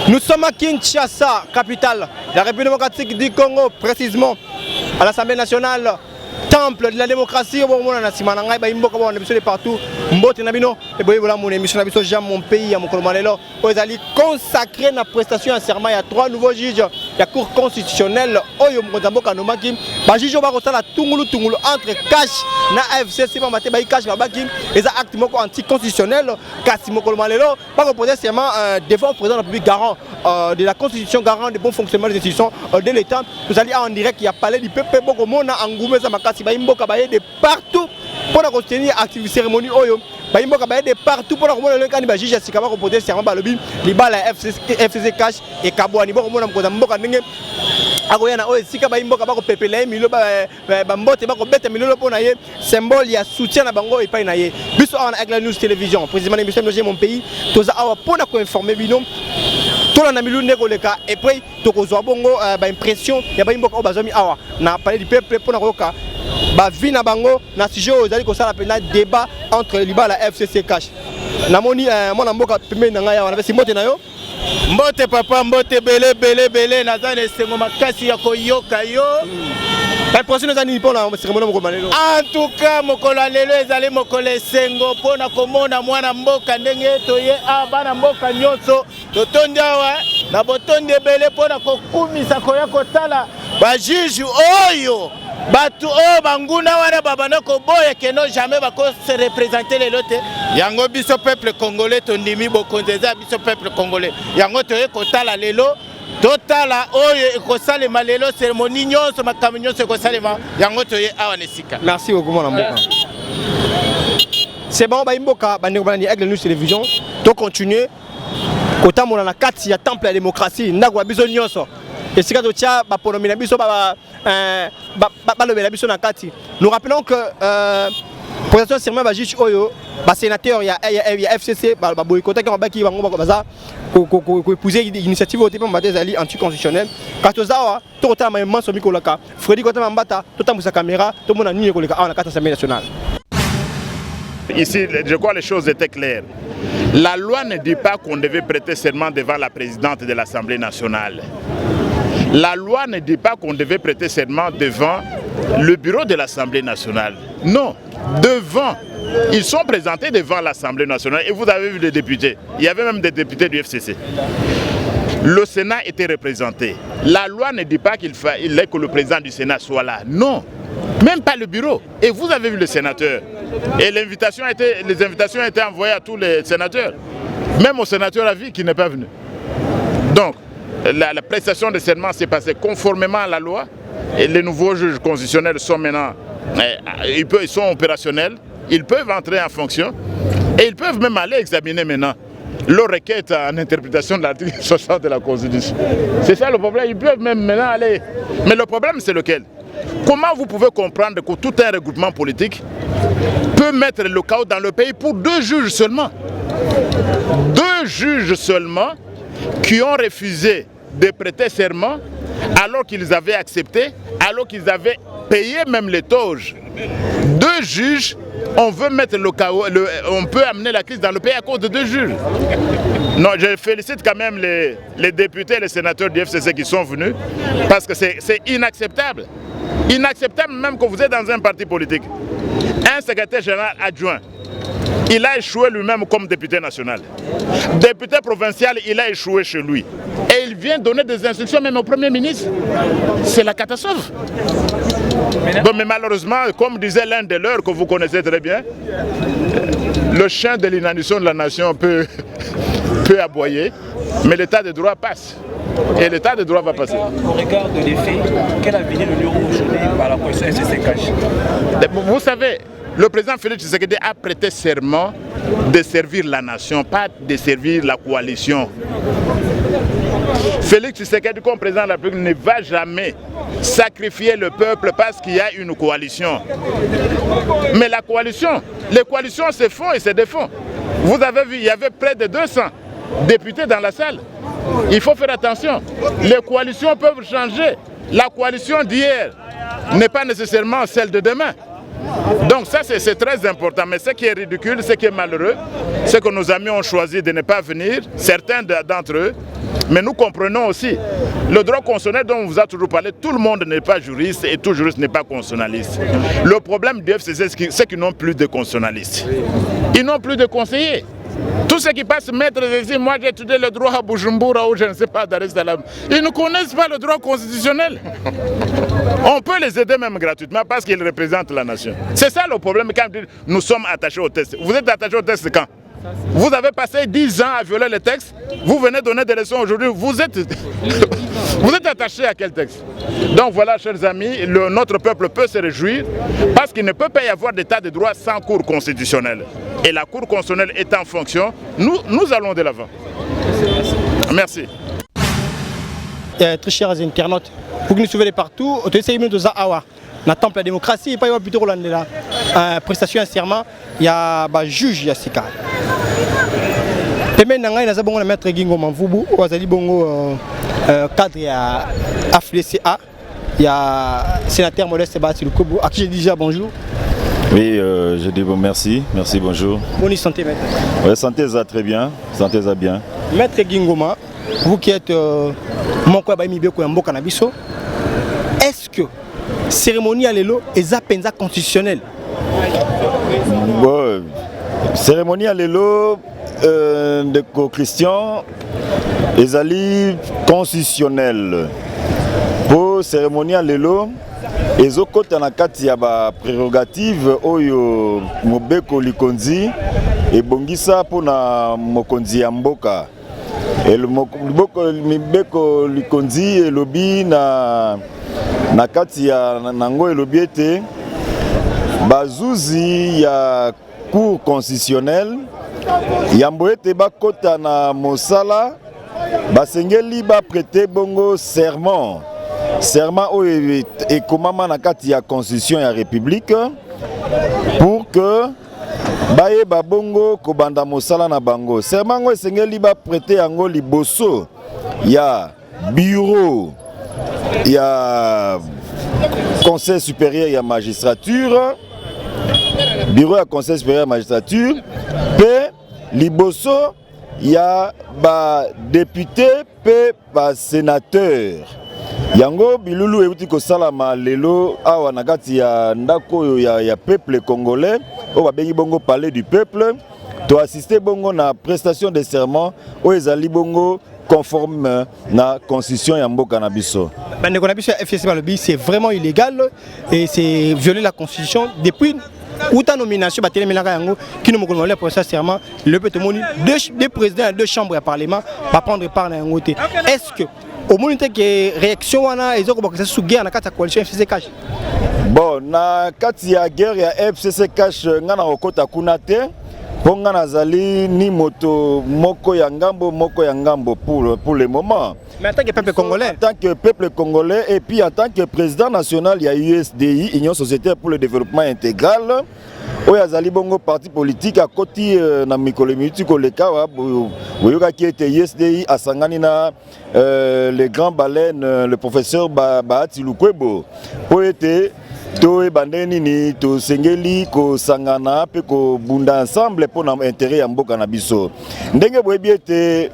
Nous sommes à Kinshasa, capitale de la République démocratique du Congo, précisément à l'Assemblée nationale, temple de la démocratie. On est partout. Mon pays, consacré à prestation à serment. Il y a 3 nouveaux juges de la Cour constitutionnelle. Entre cash na FCC et acte anticonstitutionnel. Pas reposer seulement devant le président de la République garant de la Constitution, garant des bons fonctionnements des institutions de l'État. Nous allons en direct, il y a parlé du peuple de partout pour la tenir active cérémonie oyo baimboka de partout pour la kan ba juge sikaba ko poder serment balobi libala FCC cash et kabwani boko mona mkoza mboka ndenge akoyana oyo sika baimboka bako pepela milo ba mbote bako beta milo pona ye symbole ya soutien na bango epai na ye biso on avec la news télévision précisément l'émission de mon pays toza awa pona ko informer bino tola na milu ndeko leka et puis tokozwa bongo ba impression ya baimboka o bazomi awa na parler du peuple pona koka ba vina bango na sujet ozali ko sala pena débat entre libala FCC cash namoni mona mboka pembe na ngaya wana pesi mbote na yo mbote papa mbote belé nazane sengo makasi ya koyoka yo la prochaine année pour la cérémonie mokolo lelo en tout cas mokolo lelo ezali mokolo sengo pona komona mwana mboka ndenge toye bana mboka nyonso totondi awa na botondi belé pona kokumisa koya kotala ba juge oyo batu o banguna wana babana ko boye keno jamais bako se représenter les lotes yango biso peuple congolais tondimi bokonzeza biso peuple congolais yango toye kotala lelo totala oyo ko salema lelo cérémonie nyonso makamyo nyonso ko salema yango toye awa nesika. Merci beaucoup mon mboka. C'est bon ba imboka bandi ko avec la news télévision to continuer kota mona na kati ya temple ya démocratie ndako biso nyonso et si quand tia ba ponomina biso ba nous rappelons que pour serment ba juge oyo ba sénateur ya FCC ba boycotté quand ba ki bango baza ko épouser initiative au dépend des alliés anticonstitutionnels quand ozawa to kota ma manso mikolaka Freddy kota mambata to tambusa caméra to mona nini koleka na carte Assemblée nationale. Ici, je crois que les choses étaient claires. La loi ne dit pas qu'on devait prêter serment devant la présidente de l'Assemblée nationale. La loi ne dit pas qu'on devait prêter serment devant le bureau de l'Assemblée nationale. Non, devant. Ils sont présentés devant l'Assemblée nationale et vous avez vu des députés. Il y avait même des députés du FCC. Le Sénat était représenté. La loi ne dit pas qu'il fallait que le président du Sénat soit là. Non, même pas le bureau. Et vous avez vu le sénateur. Et les invitations étaient envoyées à tous les sénateurs. Même au sénateur à vie qui n'est pas venu. Donc, la prestation de serment s'est passée conformément à la loi. Et les nouveaux juges constitutionnels sont maintenant ils sont opérationnels. Ils peuvent entrer en fonction. Et ils peuvent même aller examiner maintenant leur requête en interprétation de l'article 60 de la Constitution. C'est ça le problème. Ils peuvent même maintenant aller. Mais le problème c'est lequel? Comment vous pouvez comprendre que tout un regroupement politique peut mettre le chaos dans le pays pour 2 juges seulement? 2 juges seulement qui ont refusé de prêter serment alors qu'ils avaient accepté, alors qu'ils avaient payé même les toges. 2 juges, on veut mettre le chaos, on peut amener la crise dans le pays à cause de 2 juges. Non, je félicite quand même les députés et les sénateurs du FCC qui sont venus parce que c'est inacceptable. Inacceptable même que vous êtes dans un parti politique. Un secrétaire général adjoint, il a échoué lui-même comme député national. Député provincial, il a échoué chez lui. Et il vient donner des instructions même au Premier ministre. C'est la catastrophe. Bon, mais malheureusement, comme disait l'un des leurs que vous connaissez très bien, le chien de l'inanition de la nation peut aboyer, mais l'état de droit passe. Et l'état de droit va passer. Au regard de l'effet, quel avenir le lieu aujourd'hui par la coalition FCC cache? Vous savez, le président Félix Tshisekedi a prêté serment de servir la nation, pas de servir la coalition. Félix Tshisekedi, comme président de la République, ne va jamais sacrifier le peuple parce qu'il y a une coalition. Mais la coalition, les coalitions se font et se défont. Vous avez vu, il y avait près de 200 députés dans la salle. Il faut faire attention. Les coalitions peuvent changer. La coalition d'hier n'est pas nécessairement celle de demain. Donc ça c'est très important, mais ce qui est ridicule, ce qui est malheureux, c'est que nos amis ont choisi de ne pas venir, certains d'entre eux, mais nous comprenons aussi, le droit constitutionnel dont on vous a toujours parlé, tout le monde n'est pas juriste et tout juriste n'est pas constitutionnaliste. Le problème du FCC, c'est qu'ils n'ont plus de constitutionnalistes, ils n'ont plus de conseillers. Tout ce qui passe maître ici, moi j'ai étudié le droit à Bujumbura ou je ne sais pas Dar es Salaam. Ils ne connaissent pas le droit constitutionnel. On peut les aider même gratuitement parce qu'ils représentent la nation. C'est ça le problème quand nous sommes attachés au texte. Vous êtes attachés au texte quand? Vous avez passé 10 ans à violer le texte, vous venez donner des leçons aujourd'hui, vous êtes attachés à quel texte? Donc voilà, chers amis, notre peuple peut se réjouir parce qu'il ne peut pas y avoir d'état de droit sans cour constitutionnelle. Et la cour constitutionnelle est en fonction, nous allons de l'avant. Merci. Très chers internautes, pour que nous soyons partout, on essaie de Awa. Dans le temple de la démocratie, il n'y a pas plutôt la prestation à serment, il y a un juge Yassika. Demain, il y a un maître Gingo Manvubu, il y a un cadre à FLCA, il y a un sénateur Modeste Batilukobu, à qui je dis déjà bonjour. Oui, je dis bon, merci, bonjour. Bonne santé, maître. Oui, santé ça très bien, santé ça bien. Maître Gingoma, vous qui êtes mon quoi Mibeko Mboka Nabiso, est-ce que cérémonie à l'élo est à constitutionnelle? Bon, cérémonie à l'élo de Christian est constitutionnelle. Pour cérémonie à l'élo, les autres na kati ya ba prérogative oyo mobeko likonzi et bongisa pona mokonzi ya mboka. Et le mobeko likonzi et lobby na kati ya nango elobi ete bazuzi ya cour constitutionnelle yambo ete bakota na mosala basengeli ba prêter bongo serment oyo ekomama na kati ya constitution ya république pour que baye babongo kobanda mosala na bango. Serment ngo esengeli ba prêter yango liboso ya bureau ya conseil supérieur ya magistrature, bureau ya conseil supérieur ya magistrature, pe liboso ya ba député pe ba sénateur. Yango bilulu euti kosalama lelo awa na kati ya ndako ya peuple congolais o babengi bongo palais du peuple to assister bongo na prestation de serment o ezali bongo conforme na constitution ya mboka na biso. Bande na biso FCC balobi c'est vraiment illégal et c'est violer la constitution depuis ou ta nomination ba téléménaka yango qui nous mokolo le procès serment le peut moni deux présidents deux chambres à parlement va prendre part na yango. Est-ce que au moins que réaction wana ezoko bakisa sous guerre na kati ya coalition FCC cash? Bon, na kati ya guerre ya FCC cash ngana okota kuna te Ponga nazali ni moto moko ya ngambo pour le moment. Mais en tant que peuple congolais. En tant que peuple congolais et puis en tant que président national, il y a USDI, Union sociétaire pour le développement intégral. Oyo azali bongo parti politique à côté na mikolo miti koleka wa boyoka qui était USDI asangani na le grand baleine le professeur Bahati Lukwebo po ete to ebandeni ni to sengeli ko sangana pe ko bunda ensemble pour na intérêt ya mboka na biso ndenge boyebi ete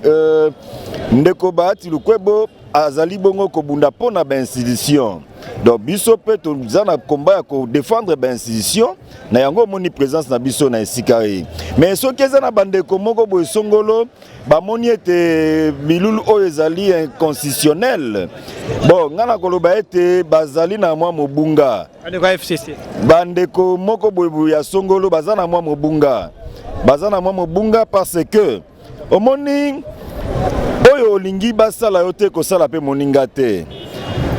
ndeko Bahati Lukwebo azali bongo ko bunda pona ba institution. Donc biso pe to zana combat ko défendre ba institution na yango moni présence na biso na esikari. Mais so keza na bande ko moko boy songolo ba moni ete milulu oyo ezali inconstitutionnel. Bon ngana koloba ete bazali na mwa mobunga. Andeko FCC. Bande ko moko boy ya songolo bazana mwa mobunga. Bazana mwa mobunga parce que omoni oyo olingi basala yote ko sala pe moninga te.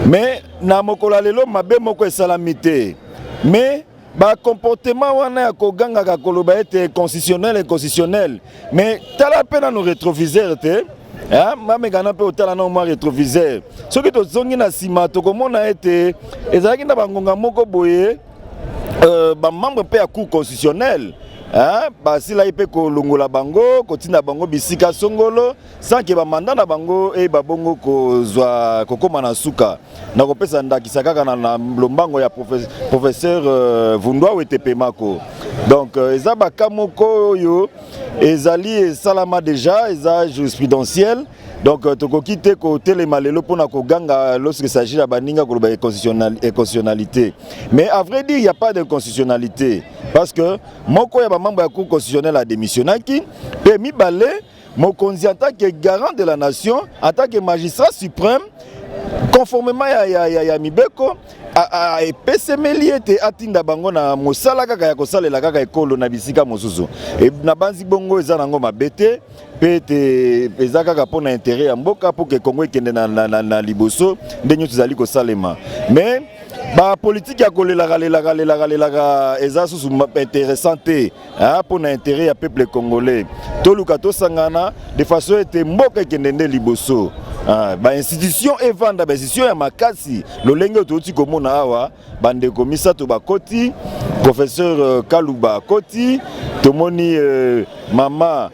Mais na mokola lelo mabe moko esalamite. Mais ba comportement wana ya koganga ka koloba ete constitutionnel. Mais tala pena no rétroviseur te. Hein, mame gana pe otala na mo rétroviseur. Soki to zongi na sima to komona ete ezalaki na bangonga moko boye ba membre pe ya cour constitutionnel. Hein, basila ipe ko longola bango kotina bango bisika songolo sans que ba mandat na bango e ba bongo ko zwa kokoma na suka na kopesa ndakisa kaka na lombango ya professeur Vundwa Wetepe Mako. Donc eza ba kamoko yo ezali salama déjà eza jurisprudentiel. Donc tokoki te ko telema lelo pona ko ganga lorsque s'agit de baninga ko ba constitutionnalité. Mais à vrai dire il y a pas d'inconstitutionnalité parce que moko ya ba membre ya cour constitutionnelle a démissionné qui pe mibale mokonzi en tant que garant de la nation en tant que magistrat suprême conformément ya mibeko a epesemeli ete atinda bango na mosala kaka ya kosalela kaka ekolo na bisika mosusu e na banzi bongo eza nango mabete pe ete eza kaka mpona intérêt ya mboka po ke Kongo ekende na liboso nde nyonso ezali kosalema. Mais ba politique ya kolelaka eza susu intéressante pour na intérêt ya peuple congolais toluka tosangana de façon ete mboka ekende nde liboso. Ba institution evanda ba institution ya makasi lolenge toti komona awa bande komisa to bakoti professeur Kaluba akoti tomoni mama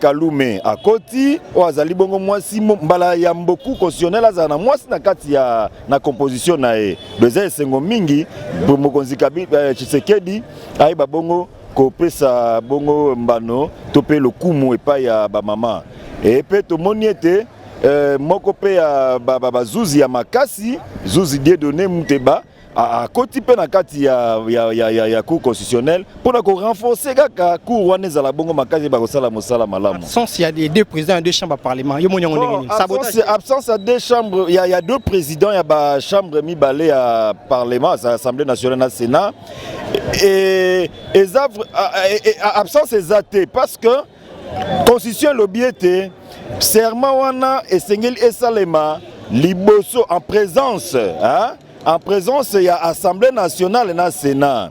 Kalume akoti o azali bongo mwasi mbala ya mboku constitutionnel azana mwasi na kati ya na composition na e beza esengo mingi mokonzi Kabila Tshisekedi ai ba bongo ko pesa bongo mbano to pe lokumu epa ya ba mama e pe tomoni ete moko pe ya bazuzi ya makasi zuzi die donné muteba a koti pe na kati ya cour constitutionnelle pour na ko renforcer kaka cour wana ezala bongo makasi ba kosala mosala malamu. Absence il y a des deux présidents et deux chambres de parlement. Yo monyango ndenge sabotage. Absence à deux chambres, il y a deux présidents, il y a ba chambre mi balé à parlement, à l'Assemblée nationale à Sénat et absence exacte parce que constitution l'objectif serment wana esengeli esalema liboso en présence hein en présence il y a Assemblée nationale na Sénat.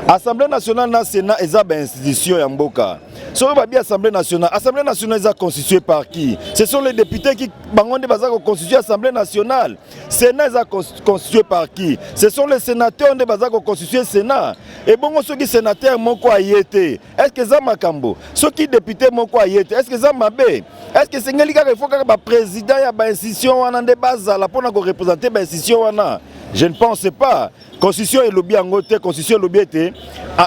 Assemblée nationale na Sénat eza ba institution ya mboka. Sur ba bien Assemblée nationale est constituée par qui? Ce sont les députés qui bangonde bazako constituer Assemblée nationale. Sénat est constitué par qui? Ce sont les sénateurs de bazako constituer Sénat. Et bon ceux qui sénateurs moko ayete. Est-ce que ça makambo? Ceux qui députés moko ayete. Est-ce que ça mabe? Est-ce que c'est ngeli kaka il faut que ba président ya ba institution wana nde bazala pona ko représenter ba institution wana? Je ne pense pas. Constitution et lobby en côté, constitution et lobby était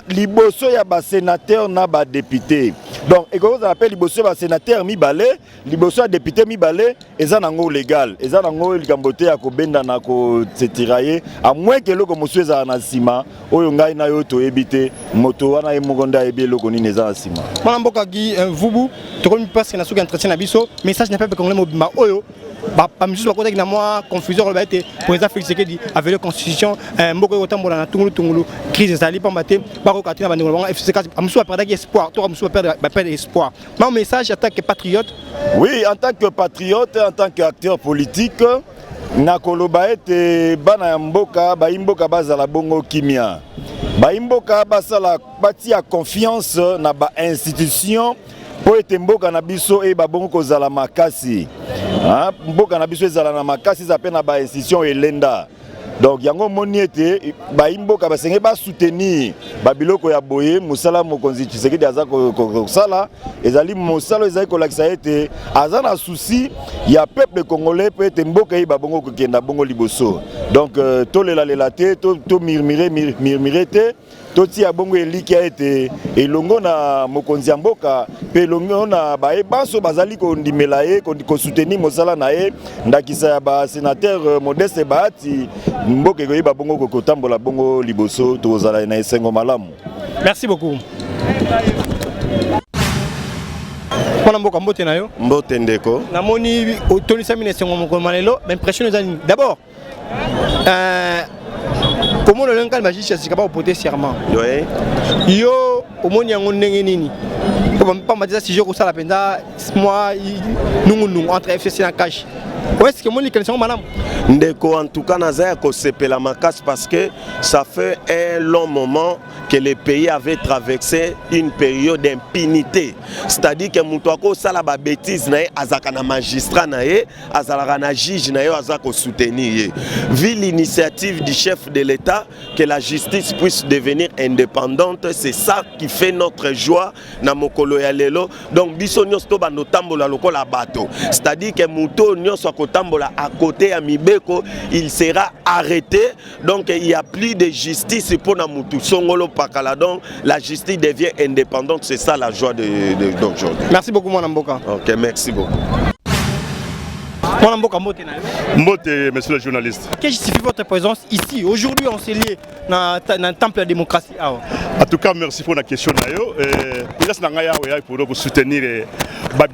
liboso ya ba sénateur na ba député. Donc et comment on appelle liboso ba sénateur mi balé, liboso ya député mi balé, eza nango légal. Eza nango likambote ya ko benda na ko tirailler à moins que loko monsieur eza na sima, oyo ngai na yo to ebité, moto wana e mogonda ebi loko ni eza na sima. Bana mboka gi vubu, to komi parce na suki entretien na biso, message na peuple congolais mobimba oyo. Ba musique ba côté na moi confusion le baité président Félix Tshisekedi avec la constitution mboko yotambola na tungulu crise ezali pambate ba ko katina ba ndingolo FCC amusu ba perdre espoir to amusu ba perdre espoir. Mon message en tant que patriote. Oui, en tant que patriote, en tant qu'acteur politique na koloba ete bana ya mboka ba imboka bazala bongo kimia. baimboka basala batia confiance na ba institution po ete mboka na biso e babongo kozala makasi. Mboka na biso ezala na makasi za pe na ba institution elenda. Donc yango moni ete baimboka basenge ba soutenir babiloko ya boye musala mokonzi Tshisekedi aza ko sala ezali musala ezali ko lakisa ete aza na souci ya peuple congolais pe ete mboka yi babongo ko kenda bongo liboso. Donc tolela te to murmurer te toti ya bongo eliki ete elongo na mokonzi ya mboka pe elongo na bae banso bazali ko ndimela ye ko soutenir musala na ye ndakisa ya ba sénateur Modeste Bahati mboka koyeba bongo kotambola bongo liboso tozala na esengo malamu. Merci beaucoup. Pona mboka mbote na yo mbote ndeko namoni otonisa mine sengo moko malelo impression ezali d'abord comment le langage magique c'est capable de porter serment. Oui. Yo omoni yango ndenge nini pas ma dire si je ko la penda moi nous entre FCC na cash. Est-ce que mon élection madame Ndeko en tout cas nazaya ko sepela makas parce que ça fait un long moment que le pays avait traversé une période d'impunité. C'est-à-dire que mutuako sala ba bêtise na azaka na magistrat na ye, azalaka na juge na yo azako soutenir. Vu l'initiative du chef de l'État que la justice puisse devenir indépendante, c'est ça qui fait notre joie na mokolo ya lelo. Donc biso nyos to bando tambola lokola bato. C'est-à-dire que muto nyos kotambola à côté à Mibeko, il sera arrêté. Donc il n'y a plus de justice pour Namutu Songolo Pakala. Donc la justice devient indépendante. C'est ça la joie d'aujourd'hui. Merci beaucoup, mon Mboka. Ok, merci beaucoup. Mon Mboka, Mbote, monsieur le journaliste. Qu'est-ce qui justifie votre présence ici? Aujourd'hui, on s'est lié dans le temple de la démocratie. En tout cas, merci pour la question. Il y a pour soutenir la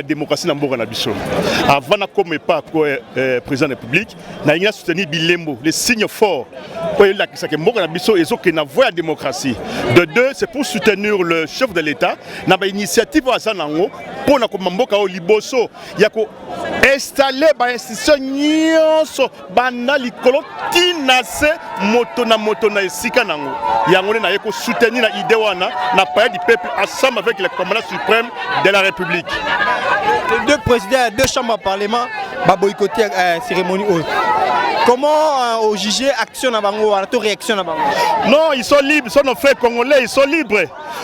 démocratie dans le Bichon. Avant de président de la République, il a soutenu Bilembo, les signes forts. La démocratie. De deux, c'est pour soutenir le chef de l'État. Il y a une initiative pour installer les institutions banalikolot tinase moto na esika nango yangone na yeko soutenir la idée wana na paix du peuple ensemble avec le commandant suprême de la République. Les deux présidents, deux chambres de parlement va boycotter la cérémonie. Comment au juger action à Bango, à la réaction à Bango? Non, ils sont libres, ils sont nos frères congolais, ils sont libres.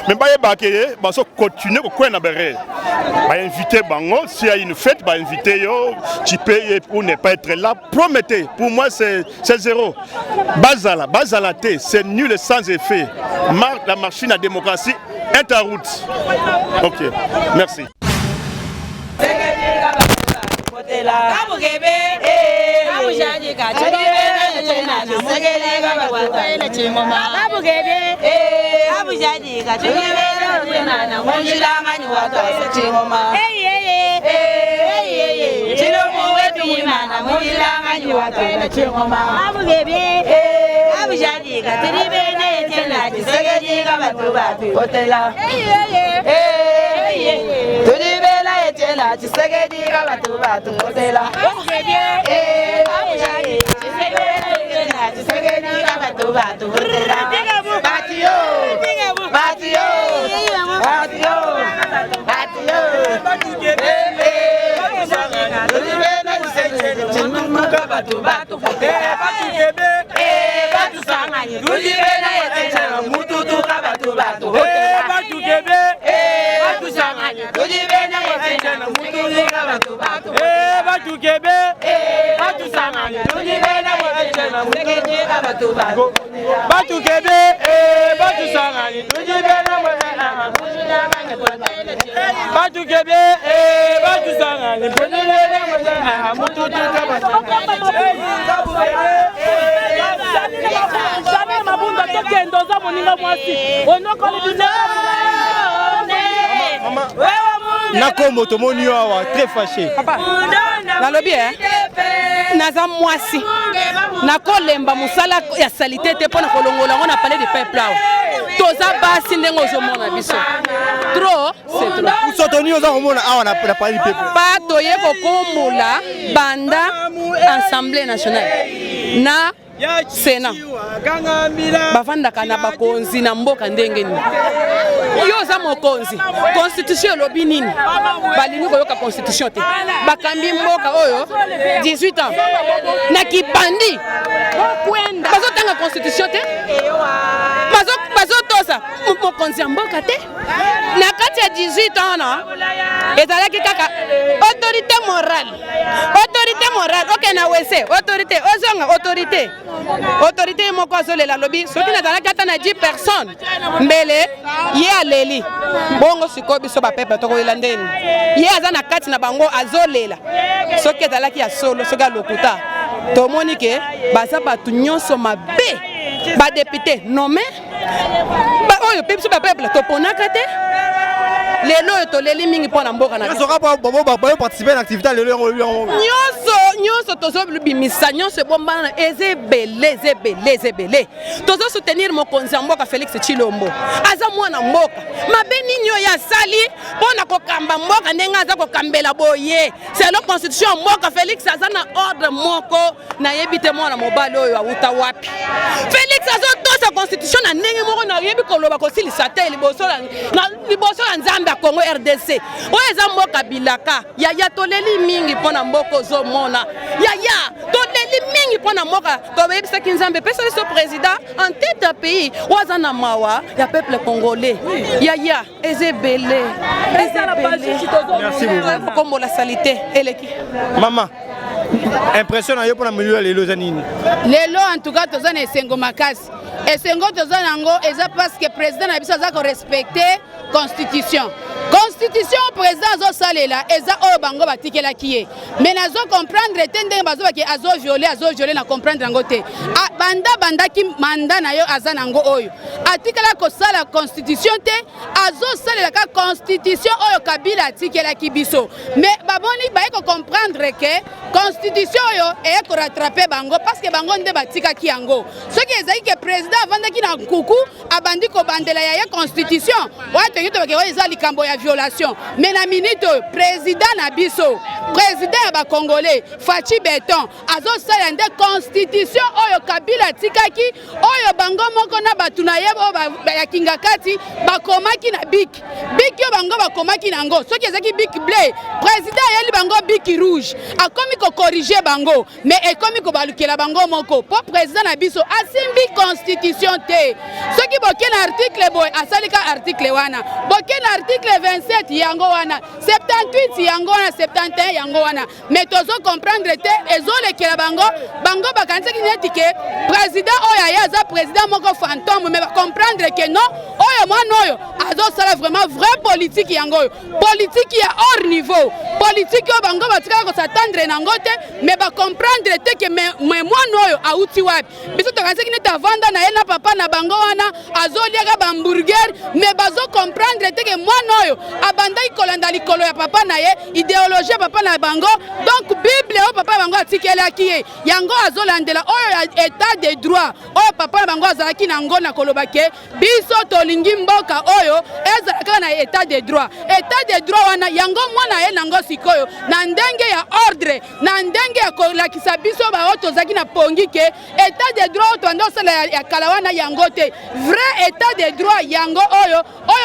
Mais ils vont continuer au coin de Béré. Inviter Bango, s'il y a une fête, inviter yo, tu peux ou ne pas être là. Promettez, pour moi c'est zéro. Bazala, c'est nul et sans effet. Marque la machine à démocratie est en route. Ok, merci. Nakombo tomoni awa très fâché. Na lobby naza mwasi. Nakolemba musala ya salité te pona kolongola ngona parler du peuple awa. Toza basi ndengo ozomona biso. Trop, c'est trop. Pour soutenir aux hommes awa na parler du peuple. Pas toye kokombola banda Assemblée nationale. Na Sénat bavandaka na bakonzi na mboka ndenge nini yo za mokonzi constitution elobi nini balingi koyoka constitution te bakambi mboka oyo 18 ans na kibandi bazotanga constitution te bazotosa mokonzi ya mboka te na kati ya 18 ans na ezalaki kaka autorité morale oke na wese autorité ozonga autorité moko azolela lobi soki nazalaki ata na 10 personnes mbele ye aleli bongo sikoyo biso bapeple tokoyela ndeni ye aza na kati na bango azolela soki ezalaki ya solo soki alokuta tomoni ke baza bato nyonso mabe badepute nome oyo mpe biso bapeple toponaka te lelo oyo toleli mingi mpo na mboka na participer na activité lelo nyonso tozobimisa nyonso ebombana na eza ebele tozosoutenir mokonzi ya mboka Félix Tshilombo aza mwana mboka mabe nini oyo asali mpo na kokamba mboka ndenge aza kokambela boye selo constitution ya mboka Félix aza na ordre moko nayebi te mwana mobali oyo awuta wapi Félix azotosa constitution na ndenge moko nayebi koloba kosilisa te liboso ya nzambe ya Congo RDC oyo eza mboka bilaka yaya toleli mingi mpo na mboka ozomona yaya toleli mingi mpo na mboka toyebisaki nzambe pesa biso président en tête ya pays oyo aza na mawa ya peuple congolais yaya eza ebele kombola salite eleki mama impression na yo mpona milio ya lelo eza nini lelo en tout cas toza na esengo makasi esengo toza nango eza parce que président na biso aza korespecte constitution président azosalela eza oyo bango batikelaki ye mais nazo comprendre te ndenge bazobaki azoviole na comprendre yango te bandaki manda na yo aza nango oyo atikala kosala constitution te azosalelaka constitution oyo Kabila atikelaki biso mais baboni baye comprendre ke constitution oyo eye korattrape bango parce que bango nde batikaki yango soki ezali ke président avandaki na nkuku abandi kobandela ya constitution oyo toki tobake oyo eza likambo ya violation mais na minute oyo président na biso président ya bakongolais Fachi Beton azosala nde constitution oyo Kabila atikaki oyo bango moko na bato na ye oyo ya kingakati bakomaki na biki oyo bango bakomaki nango soki ezaki biki bleu président ayeli bango biki rouge akomi kokorige bango mais ekomi kobalukela bango moko po président na biso asimbi constitution te soki boke na article boy asalika article wana boke na article 27 yango wana 78 yango wana 71 yango wana mais tozo comprendre te ezolekela bango bakanisaki neti ke président oyo aye aza président moko fantôme mais comprendre que non oyo mwana oyo azosala vraiment vrai politique yango oyo politique ya hors niveau politique oyo bango batikaka kosatandre nango te mais comprendre te ke mwana oyo auti wapi biso tokanisaki neti avanda na ye na papa na bango wana azoliaka bamburger mais comprendre te ke mwana oyo abandaki kolanda likolo ya papa na ye idéologie ya papa na bango donc bible oyo papa bango atikelaki ye yango azolandela oyo ya état de droit oyo papa na bango azalaki nango na koloba ke biso tolingi mboka oyo ezalaka na état de droit wana yango mwana ye nango sikoyo na ndenge ya ordre na ndenge ya kolakisa biso baoyo tozalaki na pongi ke état de droit oyo toanda osala ya kala wana yango te vrai état de droit yango oyo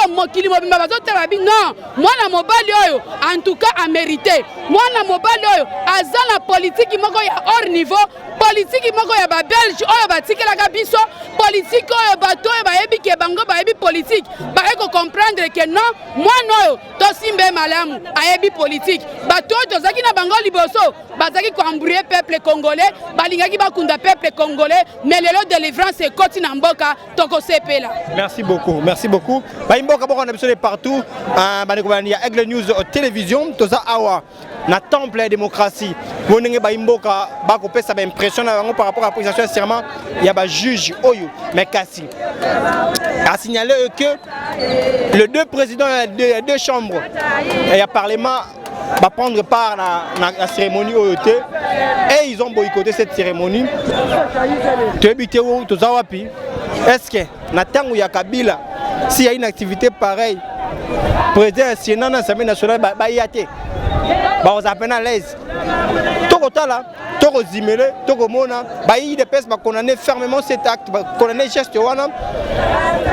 mokili mobimba bazotala bi non mwana mobali oyo en tout cas amérité mwana mobali oyo aza na politiki moko ya hors niveau politiki moko ya babelge oyo batikelaka biso politiki oyo bato oyo bayebi ke bango bayebi politiki baye comprendre ke non mwana oyo tosimbe malamu ayebi politiki bato oyo tozalaki na bango liboso bazalaki koambrouiller peuple congolais balingaki bakunda peuple congolais mais lelo délivrance ekoti na mboka tokosepela. Merci beaucoup bayimboka boko na biso de partout bandeko bani ya Aigle News télévision toza awa na temple ya démocratie bonenge bayimboka bakopesa ba impression na bango par rapport à la prestation serment ya ba juge oyo mais kasi a signalé que les deux présidents des deux chambres et parlement va prendre part à la cérémonie OET et ils ont boycotté cette cérémonie. Est-ce que Natango ya Kabila, s'il y a une activité pareille, président Sénat de l'Assemblée nationale, on s'appelle à l'aise. tokotala tokozimele tokomona bayi de pes ba condamner fermement cet acte ba condamner geste wana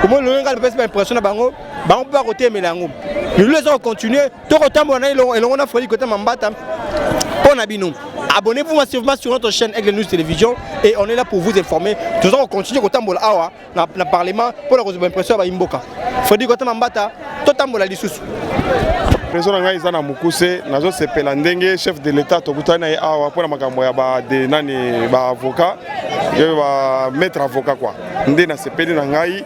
comment le ngal pes ba impression bango ba côté melango nous les on continuer tokotambola na elongo na foli côté mambata pona bino. Abonnez-vous massivement sur notre chaîne Aigle News Télévision et on est là pour vous informer. Tout ça on continue au tambola awa na parlement pour la impression ba imboka. Fodi côté mambata to tambola lisusu. Président ngai zana mukuse nazo sepela ndenge chef de l'état to kutana ya awa pour makambo ya ba de nani ba avocat yo ba maître avocat quoi. Ndé na sepeli na ngai.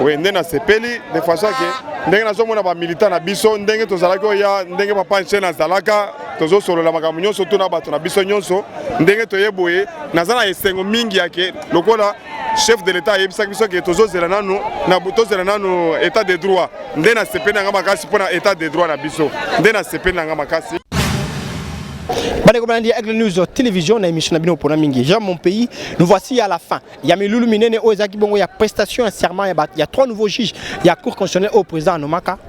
Oui, ndé na sepeli de façon que ndenge nazo mona ba militant na biso ndenge to zalaki ya ndenge papa nchena zalaka tozo solo la makambo nyonso tuna bato na biso nyonso ndenge toyeboye nazana esengo mingi yake lokola chef de l'état yebisaki biso ke tozo zela nanu na buto zela nanu état de droit ndé na sepeli na makasi pona état de droit na biso ndé na sepeli na makasi. Aigle News Télévision, émission pour Jean mon pays. Nous voici à la fin. Il y a Milulu Minene, il y a prestation, un serment, il y a 3 nouveaux juges. Il y a cour constitutionnelle au président Nomaka.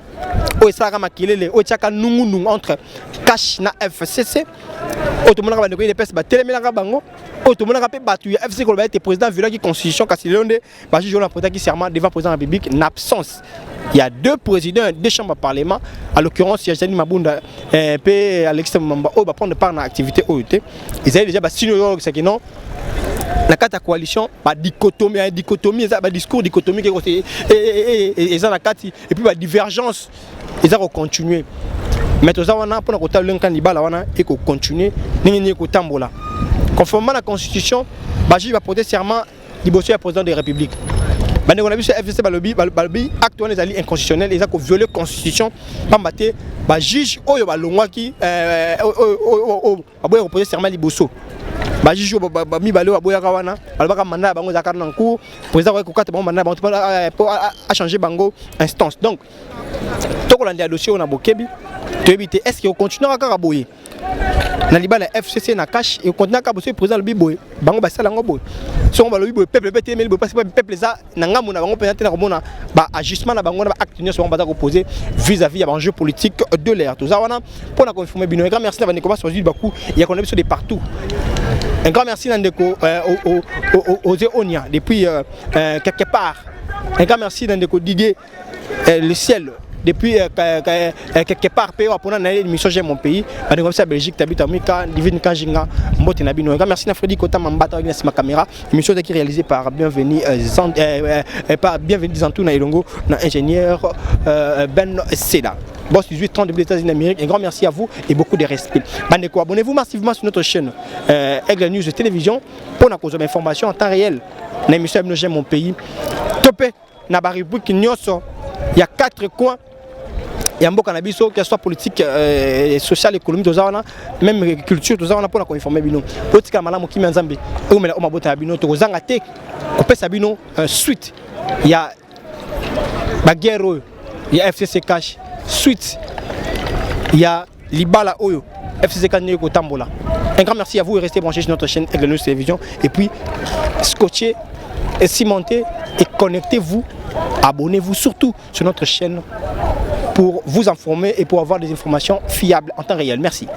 Entre Cash na FCC. Automona de des pes téléménaga bango. Automona battu FC ko été président viola qui constitution Cassilonde, ba juge la protect qui serment devant président de la République en absence. Il y a 2 présidents des chambres de parlement, à l'occurrence Yajani Mabunda et Alexis Mamba va prendre part dans l'activité OET. Ils avaient déjà signé c'est que non la carte coalition ba dichotomie ça ba discours dichotomie et ça la carte et puis ba divergence ils ont continué. Mais tout ça on a pour côté le candidat wana et ko continuer ni ko tambola. Conformément à la constitution, Baji va porter serment du président de la République. On a vu ce FCC balobi acte wana ezali inconstitutionnel ils ont violé la constitution pambaté ba juge oyo balongwa ki aboya reposer serment liboso. Ba juge mi balo aboya kawana balobaka mandat bango zakar na cour président ko kata bango mandat bango a changer bango instance. Donc tokolanda dossier on a bokebi to éviter est-ce qu'il continue à karaboyer na libala FCC na cash et continue à kaboser président le biboy bango basala ngo boy so on va le biboy peuple pété mais le parce que peuple ça na ngamu na bango penate na komona ba ajustement na bango na ba acte nyonso bango baza poser vis-à-vis ya enjeu politique de l'air tout ça wana pour na confirmer bino grand merci na bande ko sur Bakou il y a qu'on a de partout. Un grand merci Nandeko aux Eonia depuis quelque part. Un grand merci Nandeko Didier le ciel depuis quelque part pays pour une émission J'aime mon pays comme ça Belgique t'habites Amika Divine Kanjinga Mbote Nabino. Un grand merci à Freddy Kota Mambata avec ma caméra émission qui est réalisée par Bienvenue Zantou na Ilongo na ingénieur Ben Seda. Boss 1830 des États-Unis d'Amérique. Un grand merci à vous et beaucoup de respect. Abonnez-vous massivement sur notre chaîne Aigle News de Télévision pour nos informations en temps réel. Dans l'émission J'aime mon pays. Topé na baribuki nyoso. Il y a 4 coins. Il y a un cannabis que soit politique, social, économique, même culture, tout ça on a pour informer bino. Politique malamu kimi nzambe. O mela o mabota bino to zanga te. Ko pesa bino suite. Il y a Baguero, il y a FCC Cash. Suite, il y a Libala Oyo, FCC Kaneko Tambola. Un grand merci à vous et restez branchés sur notre chaîne Aigle News Télévision. Et puis, scotchez, et cimentez et connectez-vous, abonnez-vous surtout sur notre chaîne pour vous informer et pour avoir des informations fiables en temps réel. Merci.